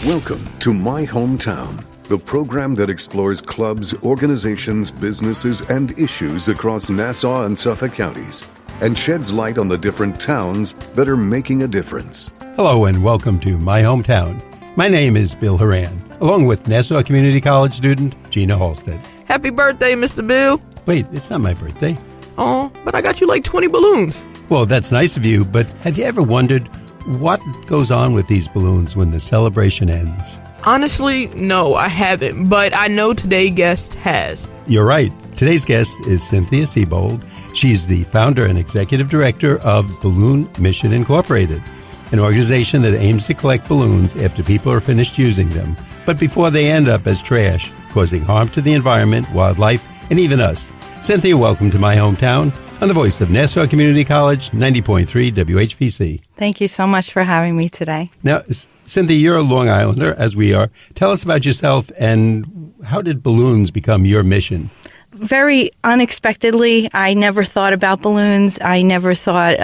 Welcome to My Hometown, the program that explores clubs, organizations, businesses, and issues across Nassau and Suffolk counties and sheds light on the different towns that are making a difference. Hello and welcome to My Hometown. My name is Bill Horan, along with Nassau Community College student Regina Halstead. Happy birthday, Mr. Bill. Wait, it's not my birthday. Oh, but I got you like 20 balloons. Well, that's nice of you, but have you ever wondered what goes on with these balloons when the celebration ends? Honestly, no, I haven't, but I know today's guest has. You're right. Today's guest is Cynthia Seibold. She's the founder and executive director of Balloon Mission Incorporated, an organization that aims to collect balloons after people are finished using them, but before they end up as trash, causing harm to the environment, wildlife, and even us. Cynthia, welcome to My Hometown on the voice of Nassau Community College, 90.3 WHPC. Thank you so much for having me today. Now, Cynthia, you're a Long Islander, as we are. Tell us about yourself and how did balloons become your mission? Very unexpectedly, I never thought about balloons. I never thought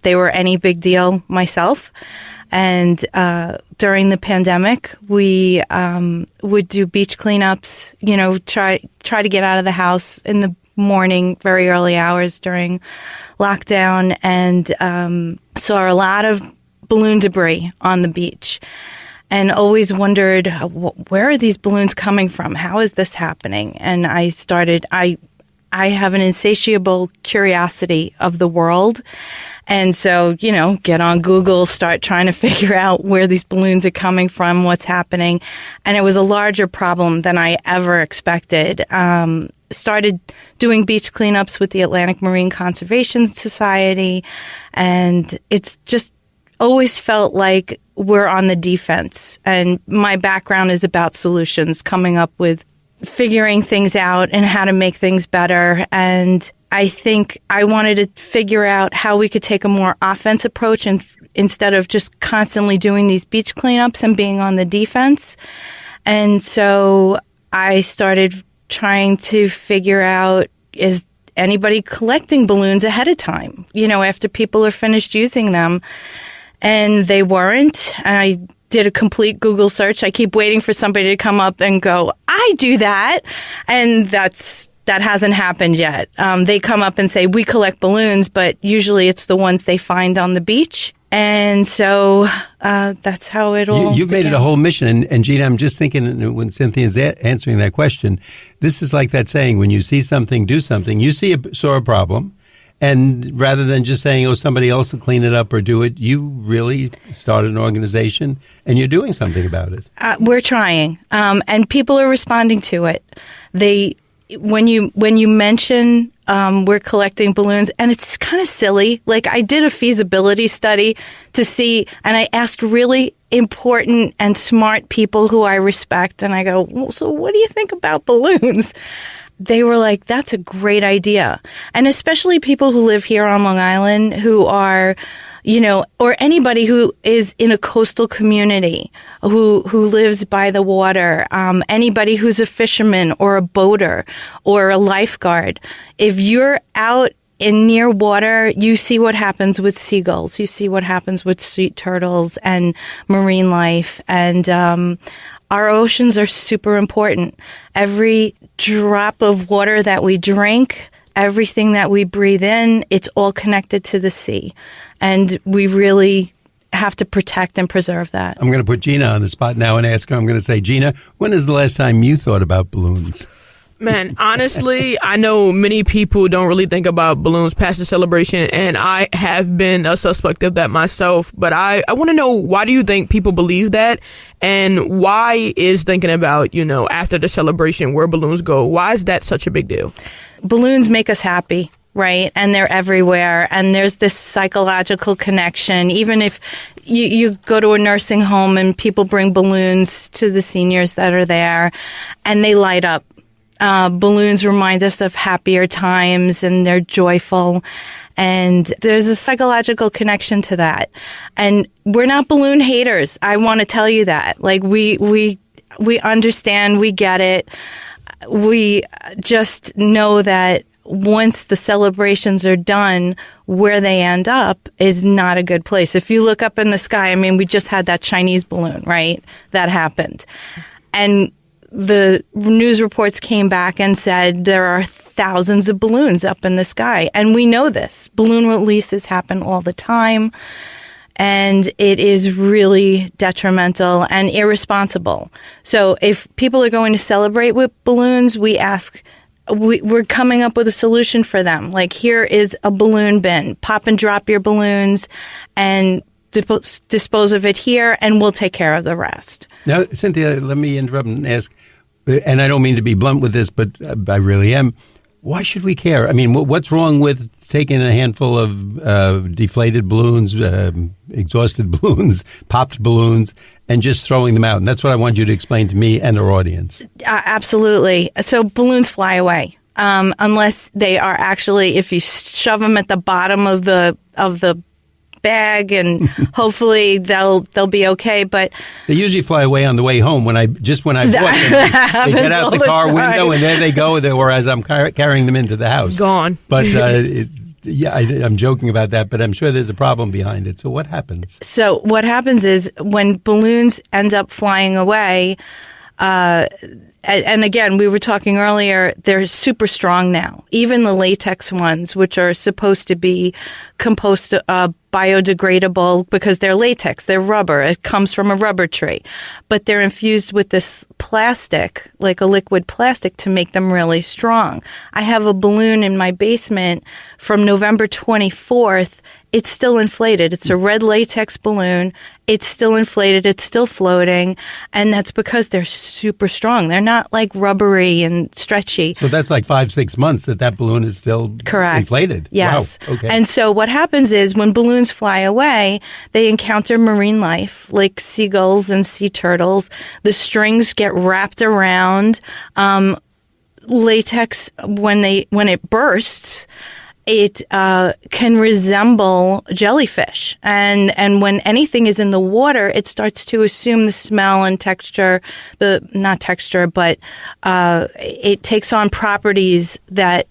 they were any big deal myself. And during the pandemic, we would do beach cleanups, try to get out of the house in the morning, very early hours during lockdown, and saw a lot of balloon debris on the beach. And always wondered, where are these balloons coming from? How is this happening? And I have an insatiable curiosity of the world. And so, get on Google, start trying to figure out where these balloons are coming from, what's happening. And it was a larger problem than I ever expected. Started doing beach cleanups with the Atlantic Marine Conservation Society. And it's just always felt like we're on the defense. And my background is about solutions, coming up with figuring things out and how to make things better. And I think I wanted to figure out how we could take a more offense approach and instead of just constantly doing these beach cleanups and being on the defense. And so I started trying to figure out, is anybody collecting balloons ahead of time, after people are finished using them? And they weren't. And I did a complete Google search. I keep waiting for somebody to come up and go, I do that. And that hasn't happened yet. They come up and say, we collect balloons, but usually it's the ones they find on the beach. And so that's how it all You've made it a whole mission. And Gina, I'm just thinking when Cynthia's answering that question, this is like that saying, when you see something, do something. You saw a problem. And rather than just saying, somebody else will clean it up or do it, you really started an organization and you're doing something about it. We're trying. And people are responding to it. When you mention we're collecting balloons, and it's kind of silly. Like, I did a feasibility study to see, and I asked really important and smart people who I respect, and I go, well, so what do you think about balloons? They were like, that's a great idea. And especially people who live here on Long Island who are, or anybody who is in a coastal community who lives by the water, anybody who's a fisherman or a boater or a lifeguard. If you're out in near water, you see what happens with seagulls. You see what happens with sea turtles and marine life. And our oceans are super important. Every drop of water that we drink, everything that we breathe in, it's all connected to the sea. And we really have to protect and preserve that. I'm going to put Gina on the spot now and ask her, I'm going to say, Gina, when is the last time you thought about balloons? Man, honestly, I know many people don't really think about balloons past the celebration, and I have been a suspect of that myself. But I want to know, why do you think people believe that? And why is thinking about, after the celebration, where balloons go, why is that such a big deal? Balloons make us happy, right? And they're everywhere. And there's this psychological connection. Even if you go to a nursing home and people bring balloons to the seniors that are there, and they light up. Balloons remind us of happier times, and they're joyful. And there's a psychological connection to that. And we're not balloon haters. I want to tell you that. Like, we understand, we get it. We just know that once the celebrations are done, where they end up is not a good place. If you look up in the sky, I mean, we just had that Chinese balloon, right? That happened. And the news reports came back and said there are thousands of balloons up in the sky. And we know this. Balloon releases happen all the time. And it is really detrimental and irresponsible. So if people are going to celebrate with balloons, we're coming up with a solution for them. Like, here is a balloon bin. Pop and drop your balloons and dispose of it here, and we'll take care of the rest. Now, Cynthia, let me interrupt and ask, and I don't mean to be blunt with this, but I really am. Why should we care? I mean, what's wrong with taking a handful of deflated balloons, exhausted balloons, popped balloons, and just throwing them out? And that's what I want you to explain to me and our audience. Absolutely. So balloons fly away. Unless they are actually, if you shove them at the bottom of the bag, and hopefully they'll be okay. But they usually fly away on the way home. When I bought them, they get out the car window and there they go. Whereas I'm carrying them into the house, gone. But I'm joking about that. But I'm sure there's a problem behind it. So what happens? So what happens is when balloons end up flying away. And again, we were talking earlier, they're super strong now. Even the latex ones, which are supposed to be biodegradable because they're latex, they're rubber. It comes from a rubber tree. But they're infused with this plastic, like a liquid plastic, to make them really strong. I have a balloon in my basement from November 24th. It's still inflated. It's a red latex balloon. It's still inflated. It's still floating. And that's because they're super strong. They're not like rubbery and stretchy. So that's like 5-6 months that balloon is still inflated. Yes. Wow. Okay. And so what happens is when balloons fly away, they encounter marine life like seagulls and sea turtles. The strings get wrapped around. Latex, when it bursts, it can resemble jellyfish. And when anything is in the water, it starts to assume the smell and texture, it takes on properties that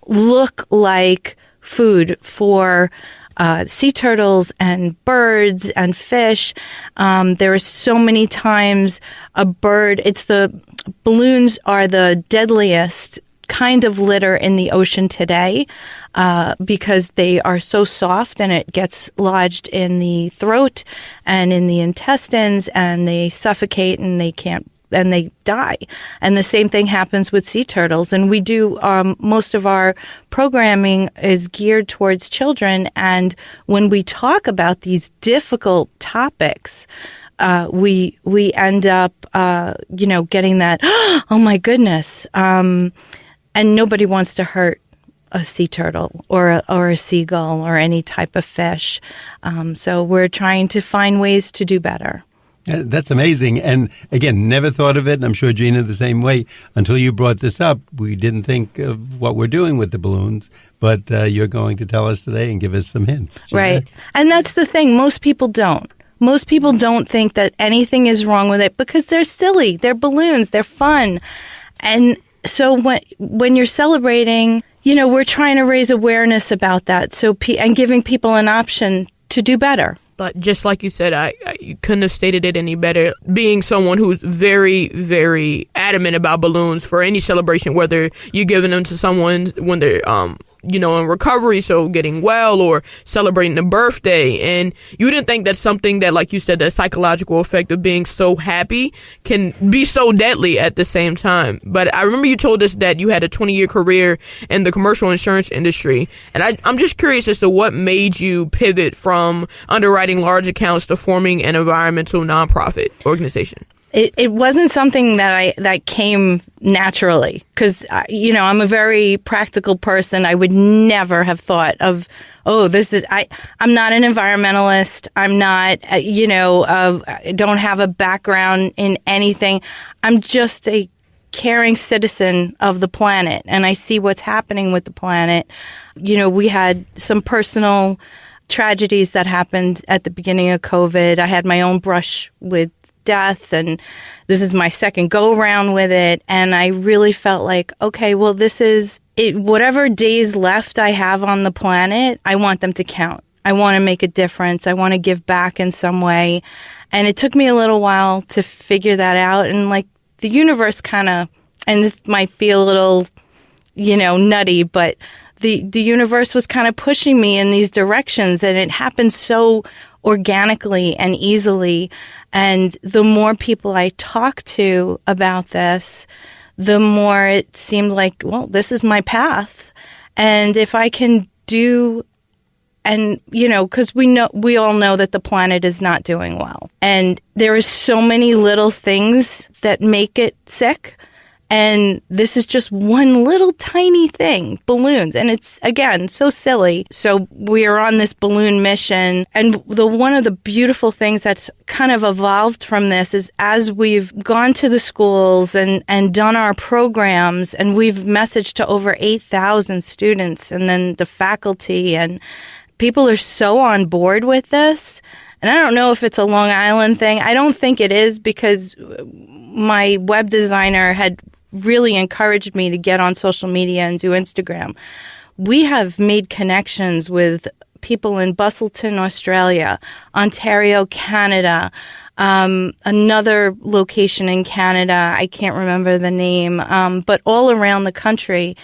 look like food for sea turtles and birds and fish. There are so many times balloons are the deadliest kind of litter in the ocean today because they are so soft and it gets lodged in the throat and in the intestines and they suffocate and they die. And the same thing happens with sea turtles. And we do, most of our programming is geared towards children. And when we talk about these difficult topics, we end up, getting that, oh my goodness. And nobody wants to hurt a sea turtle or a seagull or any type of fish. So we're trying to find ways to do better. Yeah, that's amazing. And again, never thought of it. And I'm sure Gina the same way. Until you brought this up, we didn't think of what we're doing with the balloons. But you're going to tell us today and give us some hints. Gina. Right. And that's the thing. Most people don't. Most people don't think that anything is wrong with it because they're silly. They're balloons. They're fun. And so when you're celebrating, we're trying to raise awareness about that. And giving people an option to do better. But just like you said, you couldn't have stated it any better. Being someone who's very, very adamant about balloons for any celebration, whether you're giving them to someone when they're, in recovery, so getting well, or celebrating a birthday. And you didn't think that's something that, like you said, that psychological effect of being so happy can be so deadly at the same time. But I remember you told us that you had a 20-year career in the commercial insurance industry. And I'm just curious as to what made you pivot from underwriting large accounts to forming an environmental nonprofit organization. It wasn't something that came naturally because, I'm a very practical person. I would never have thought of, I'm not an environmentalist. I'm not, I don't have a background in anything. I'm just a caring citizen of the planet and I see what's happening with the planet. We had some personal tragedies that happened at the beginning of COVID. I had my own brush with death, and this is my second go round with it. And I really felt like, okay, well, this is it. Whatever days left I have on the planet, I want them to count. I want to make a difference. I want to give back in some way. And it took me a little while to figure that out. And like the universe kind of, and this might be a little, nutty, but the universe was kind of pushing me in these directions, and it happened so organically and easily. And the more people I talked to about this, the more it seemed like, well, this is my path. And if I can do, and, because we all know that the planet is not doing well. And there is so many little things that make it sick. And this is just one little tiny thing, balloons. And it's, again, so silly. So we are on this balloon mission. And one of the beautiful things that's kind of evolved from this is as we've gone to the schools and done our programs, and we've messaged to over 8,000 students, and then the faculty, and people are so on board with this. And I don't know if it's a Long Island thing. I don't think it is, because my web designer had really encouraged me to get on social media and do Instagram. We have made connections with people in Bustleton, Australia, Ontario, Canada, another location in Canada, I can't remember the name, but all around the country,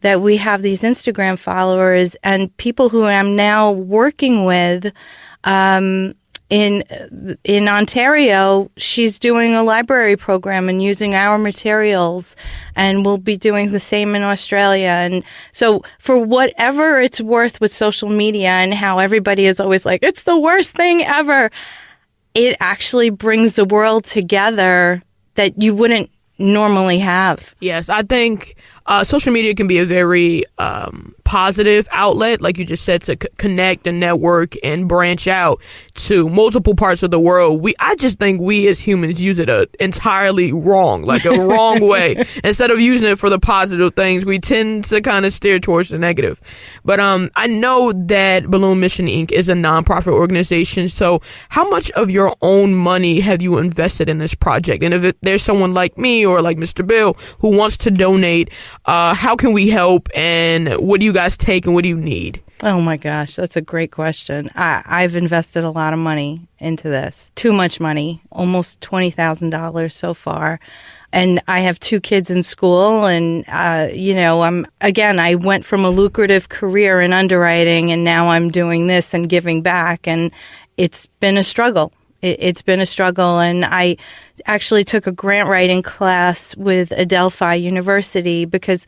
that we have these Instagram followers and people who I'm now working with. In Ontario, she's doing a library program and using our materials, and we'll be doing the same in Australia. And so for whatever it's worth with social media and how everybody is always like, it's the worst thing ever, it actually brings the world together that you wouldn't normally have. Yes, I think social media can be a very positive outlet, like you just said, to connect and network and branch out to multiple parts of the world. I just think we as humans use it entirely wrong, like a wrong way. Instead of using it for the positive things, we tend to kind of steer towards the negative. But I know that Balloon Mission Inc. is a nonprofit organization. So how much of your own money have you invested in this project? And if there's someone like me or like Mr. Bill who wants to donate, how can we help, and what do you guys take and what do you need? Oh my gosh, that's a great question. I've invested a lot of money into this. Too much money, almost $20,000 so far. And I have 2 kids in school, and, I went from a lucrative career in underwriting, and now I'm doing this and giving back, and it's been a struggle. It's been a struggle, and I actually took a grant writing class with Adelphi University because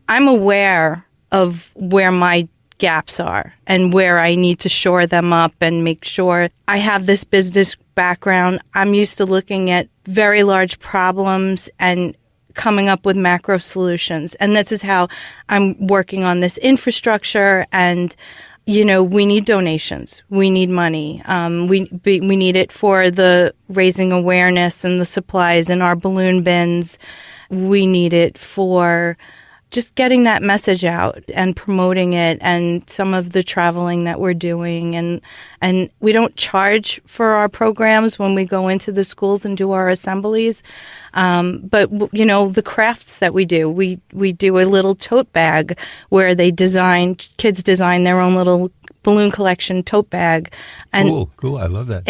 I'm aware of where my gaps are and where I need to shore them up and make sure I have this business background. I'm used to looking at very large problems and coming up with macro solutions, and this is how I'm working on this infrastructure. And we need donations. We need money. We need it for the raising awareness and the supplies in our balloon bins. We need it for just getting that message out and promoting it, and some of the traveling that we're doing. And we don't charge for our programs when we go into the schools and do our assemblies. But the crafts that we do a little tote bag where kids design their own little balloon collection tote bag. And cool. I love that.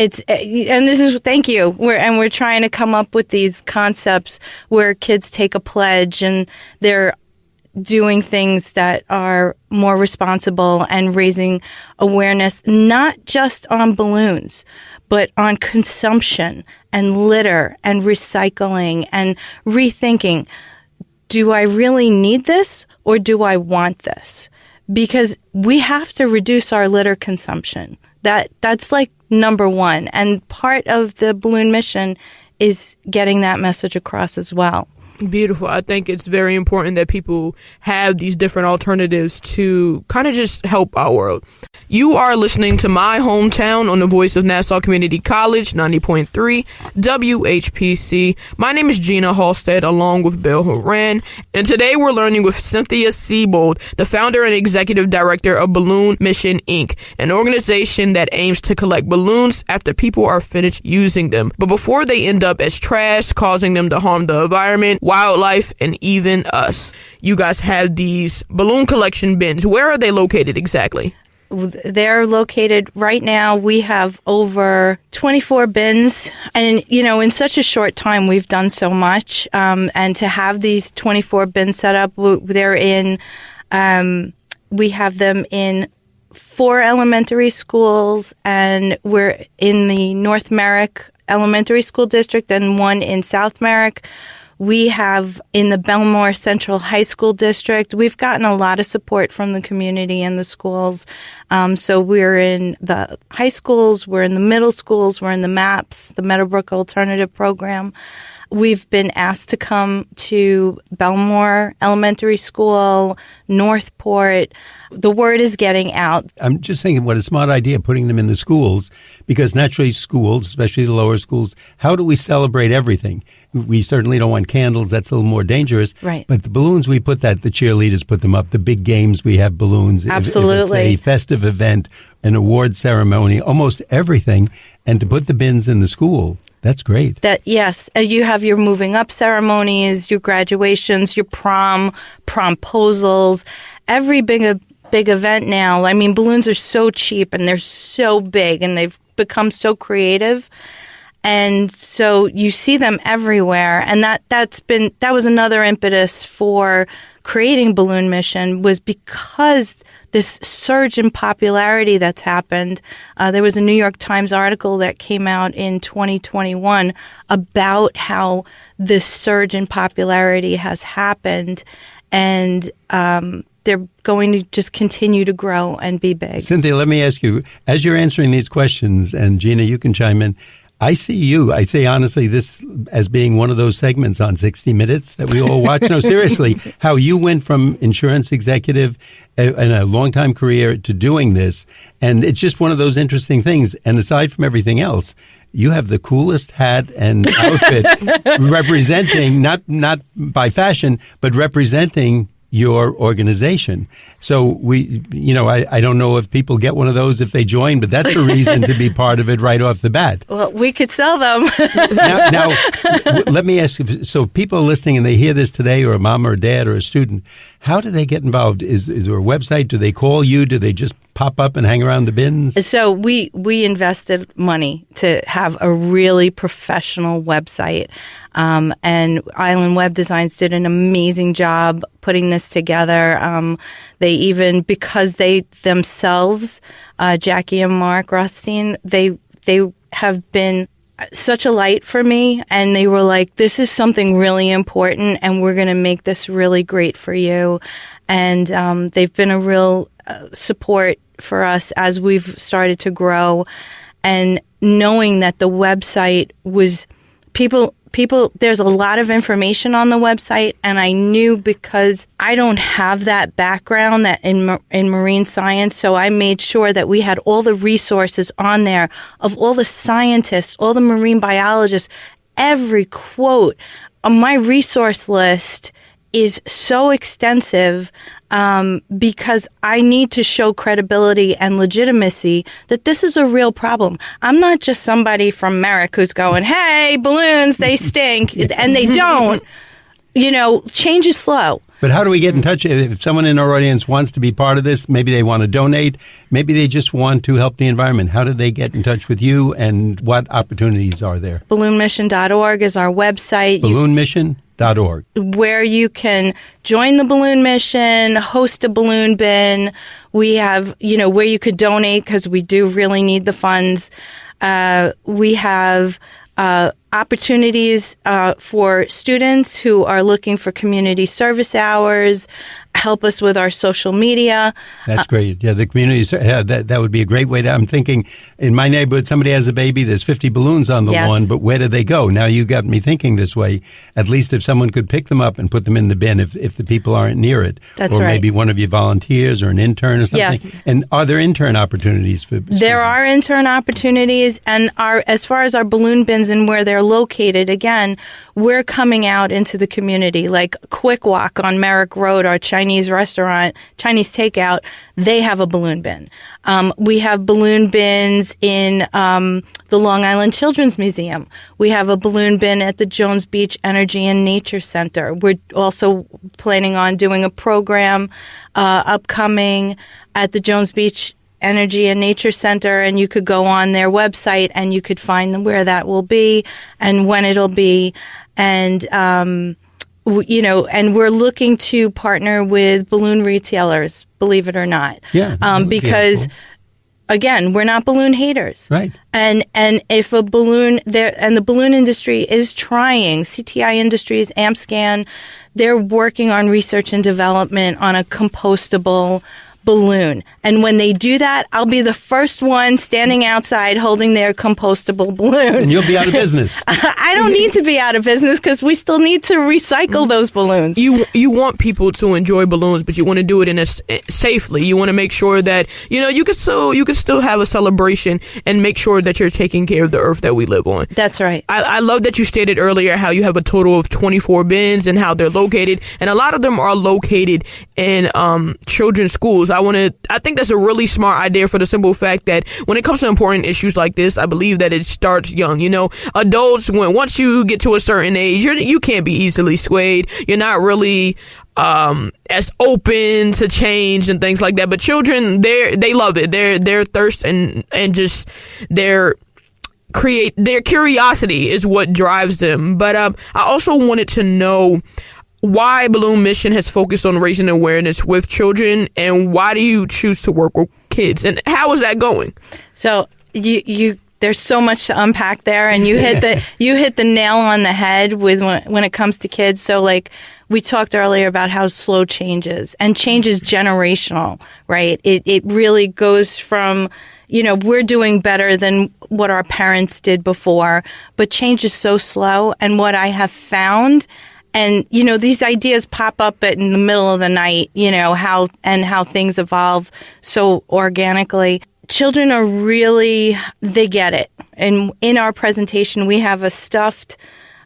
Thank you. We're trying to come up with these concepts where kids take a pledge and they're doing things that are more responsible and raising awareness, not just on balloons, but on consumption and litter and recycling and rethinking. Do I really need this, or do I want this? Because we have to reduce our litter consumption. That's like number one. And part of the balloon mission is getting that message across as well. Beautiful. I think it's very important that people have these different alternatives to kind of just help our world. You are listening to My Hometown on the Voice of Nassau Community College, 90.3 WHPC. My name is Regina Halstead, along with Bill Horan, and today we're learning with Cynthia Seibold, the founder and executive director of Balloon Mission, Inc., an organization that aims to collect balloons after people are finished using them, but before they end up as trash, causing them to harm the environment, wildlife, and even us. You guys have these balloon collection bins. Where are they located exactly? They're located right now. We have over 24 bins. And, in such a short time, we've done so much. And to have these 24 bins set up, they're in, we have them in 4 elementary schools, and we're in the North Merrick Elementary School District and 1 in South Merrick. We have in the Belmore Central High School District. We've gotten a lot of support from the community and the schools. So we're in the high schools, we're in the middle schools, we're in the MAPS, the Meadowbrook Alternative Program. We've been asked to come to Belmore Elementary School, Northport. The word is getting out. I'm just thinking what a smart idea putting them in the schools, because naturally schools, especially the lower schools, how do we celebrate everything? We certainly don't want candles. That's a little more dangerous. Right. But the balloons, we put that, the cheerleaders put them up. The big games, we have balloons. Absolutely. If it's a festive event, an award ceremony, almost everything. And to put the bins in the school, that's great. Yes. You have your moving up ceremonies, your graduations, your promposals, every big event now. I mean, balloons are so cheap and they're so big and they've become so creative. And so you see them everywhere. And that was another impetus for creating Balloon Mission, was because this surge in popularity that's happened. There was a New York Times article that came out in 2021 about how this surge in popularity has happened. And they're going to just continue to grow and be big. Cynthia, let me ask you, as you're answering these questions, and Gina, you can chime in, I say honestly this as being one of those segments on 60 Minutes that we all watch. No, seriously, how you went from insurance executive in a long-time career to doing this. And it's just one of those interesting things. And aside from everything else, you have the coolest hat and outfit representing, not by fashion, but representing your organization. So I don't know if people get one of those if they join, but that's a reason to be part of it right off the bat. Well, we could sell them. now, let me ask you, so people are listening and they hear this today, or a mom or a dad or a student, how do they get involved? Is there a website? Do they call you? Do they just pop up and hang around the bins? So we invested money to have a really professional website. And Island Web Designs did an amazing job putting this together. They even, because they themselves, Jackie and Mark Rothstein, they have been such a light for me, and they were like, this is something really important, and we're going to make this really great for you. And they've been a real support for us as we've started to grow, and knowing that the website was people, there's a lot of information on the website, and I knew, because I don't have that background that in marine science, so I made sure that we had all the resources on there of all the scientists, all the marine biologists, every quote. My resource list is so extensive because I need to show credibility and legitimacy that this is a real problem. I'm not just somebody from Merrick who's going, hey, balloons, they stink, and they don't. Change is slow. But how do we get in touch? If someone in our audience wants to be part of this, maybe they want to donate, maybe they just want to help the environment. How do they get in touch with you, and what opportunities are there? Balloonmission.org is our website. Balloonmission.org. Where you can join the Balloon Mission, host a balloon bin. We have, where you could donate, because we do really need the funds. We have opportunities for students who are looking for community service hours, help us with our social media. That's great. Yeah, the community, that would be a great way to, I'm thinking, in my neighborhood, somebody has a baby, there's 50 balloons on the lawn, but where do they go? Now you got me thinking this way. At least if someone could pick them up and put them in the bin if the people aren't near it. That's or right. maybe one of you volunteers or an intern or something. Yes. And are there intern opportunities for students? There are intern opportunities, and as far as our balloon bins and where they're located, again, we're coming out into the community. Like Quick Walk on Merrick Road, our Chinese restaurant, Chinese takeout, they have a balloon bin. We have balloon bins in the Long Island Children's Museum. We have a balloon bin at the Jones Beach Energy and Nature Center. We're also planning on doing a program upcoming at the Jones Beach Energy and Nature Center, and you could go on their website and you could find where that will be and when it'll be. And, and we're looking to partner with balloon retailers, believe it or not. Yeah. Because, again, we're not balloon haters. Right. And if a balloon there, and the balloon industry is trying, CTI Industries, AmpScan, they're working on research and development on a compostable balloon. And when they do that, I'll be the first one standing outside holding their compostable balloon. And you'll be out of business. I don't need to be out of business because we still need to recycle those balloons. You want people to enjoy balloons, but you want to do it safely. You want to make sure that you can still have a celebration and make sure that you're taking care of the earth that we live on. That's right. I love that you stated earlier how you have a total of 24 bins and how they're located, and a lot of them are located in children's schools. I think that's a really smart idea for the simple fact that when it comes to important issues like this, I believe that it starts young. Adults, once you get to a certain age, you can't be easily swayed. You're not really as open to change and things like that. But children, they love it. Their thirst and just their curiosity is what drives them. But I also wanted to know why Balloon Mission has focused on raising awareness with children, and why do you choose to work with kids, and how is that going? So there's so much to unpack there, and you hit the nail on the head with when it comes to kids. So like we talked earlier about how slow change is, and change is generational, right? It really goes from, we're doing better than what our parents did before, but change is so slow. And what I have found, and, these ideas pop up in the middle of the night, how things evolve so organically. Children are they get it. And in our presentation, we have a stuffed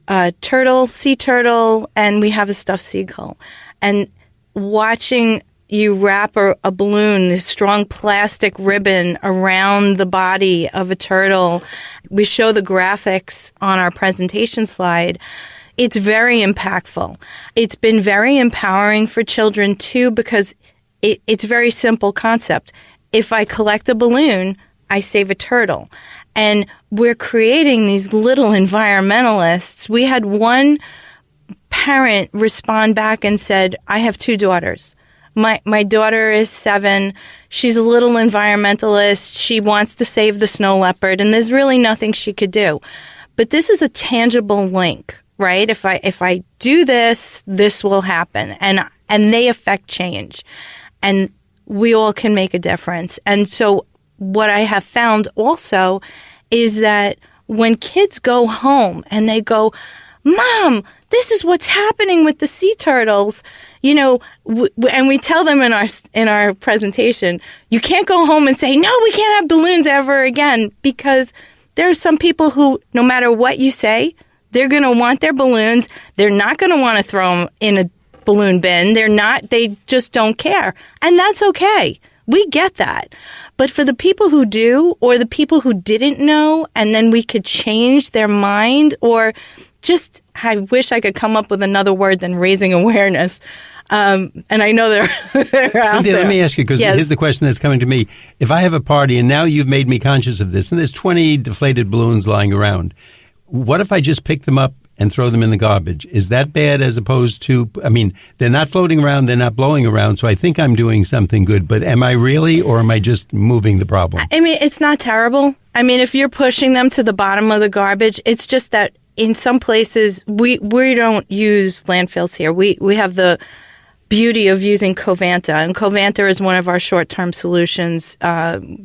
sea turtle, and we have a stuffed seagull. And watching you wrap a balloon, this strong plastic ribbon around the body of a turtle, we show the graphics on our presentation slide. It's very impactful. It's been very empowering for children, too, because it's a very simple concept. If I collect a balloon, I save a turtle. And we're creating these little environmentalists. We had one parent respond back and said, I have two daughters. My daughter is 7. She's a little environmentalist. She wants to save the snow leopard, and there's really nothing she could do. But this is a tangible link. Right? If I do this, this will happen. And they affect change. And we all can make a difference. And so what I have found also is that when kids go home and they go, Mom, this is what's happening with the sea turtles, and we tell them in our presentation, you can't go home and say, no, we can't have balloons ever again, because there are some people who, no matter what you say, they're going to want their balloons. They're not going to want to throw them in a balloon bin. They just don't care. And that's okay. We get that. But for the people who do, or the people who didn't know, and then we could change their mind, or just, I wish I could come up with another word than raising awareness. And I know they're out Cynthia, there. let me ask you, because here's the question that's coming to me. If I have a party, and now you've made me conscious of this, and there's 20 deflated balloons lying around, what if I just pick them up and throw them in the garbage? Is that bad as opposed to, they're not floating around, they're not blowing around, so I think I'm doing something good, but am I really, or am I just moving the problem? It's not terrible. If you're pushing them to the bottom of the garbage, it's just that in some places, we don't use landfills here. We have the beauty of using Covanta. And Covanta is one of our short-term solutions,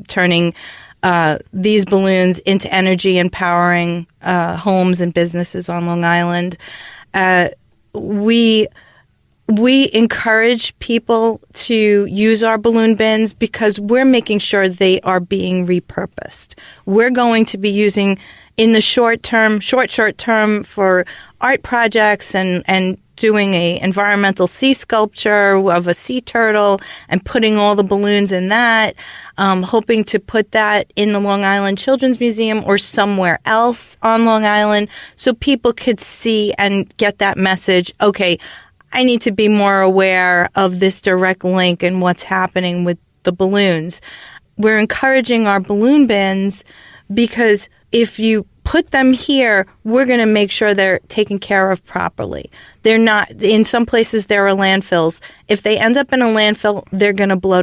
turning these balloons into energy, empowering homes and businesses on Long Island. We encourage people to use our balloon bins because we're making sure they are being repurposed. We're going to be using in the short term for art projects and doing a environmental sea sculpture of a sea turtle and putting all the balloons in that, hoping to put that in the Long Island Children's Museum or somewhere else on Long Island so people could see and get that message, okay, I need to be more aware of this direct link and what's happening with the balloons. We're encouraging our balloon bins because if you put them here, we're going to make sure they're taken care of properly. They're not, in some places there are landfills. If they end up in a landfill, they're going to blow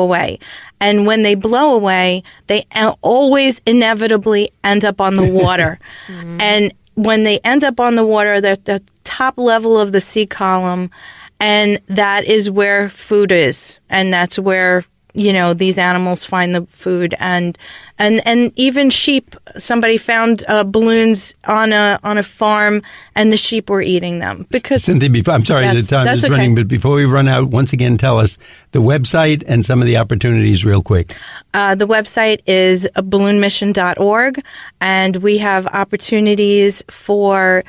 away. And when they blow away, they always inevitably end up on the water. And when they end up on the water, they're at the top level of the sea column, and that is where food is. And that's where these animals find the food, and even sheep. Somebody found balloons on a farm, and the sheep were eating them. Because Cynthia, I'm sorry, the time is running, but before we run out, once again, tell us the website and some of the opportunities real quick. The website is balloonmission.org, and we have opportunities for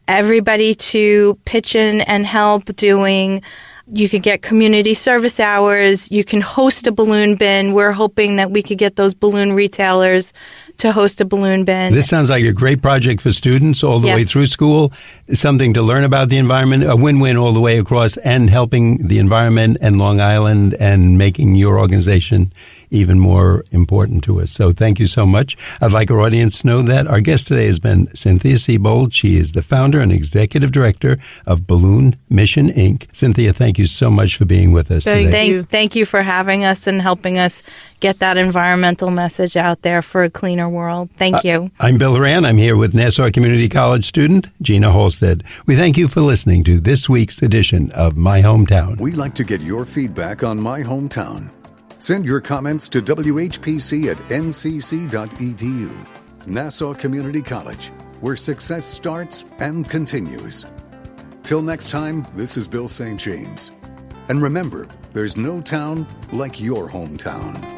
everybody to pitch in and help doing. You could get community service hours. You can host a balloon bin. We're hoping that we could get those balloon retailers to host a balloon bin. This sounds like a great project for students all the way through school, something to learn about the environment, a win-win all the way across, and helping the environment and Long Island and making your organization even more important to us. So thank you so much. I'd like our audience to know that our guest today has been Cynthia Seibold. She is the founder and executive director of Balloon Mission, Inc. Cynthia, thank you so much for being with us today. Thank you for having us and helping us get that environmental message out there for a cleaner world. Thank you. I'm Bill Horan. I'm here with Nassau Community College student Regina Halstead. We thank you for listening to this week's edition of My Hometown. We'd like to get your feedback on My Hometown. Send your comments to WHPC@ncc.edu. Nassau Community College, where success starts and continues. Till next time, this is Bill St. James. And remember, there's no town like your hometown.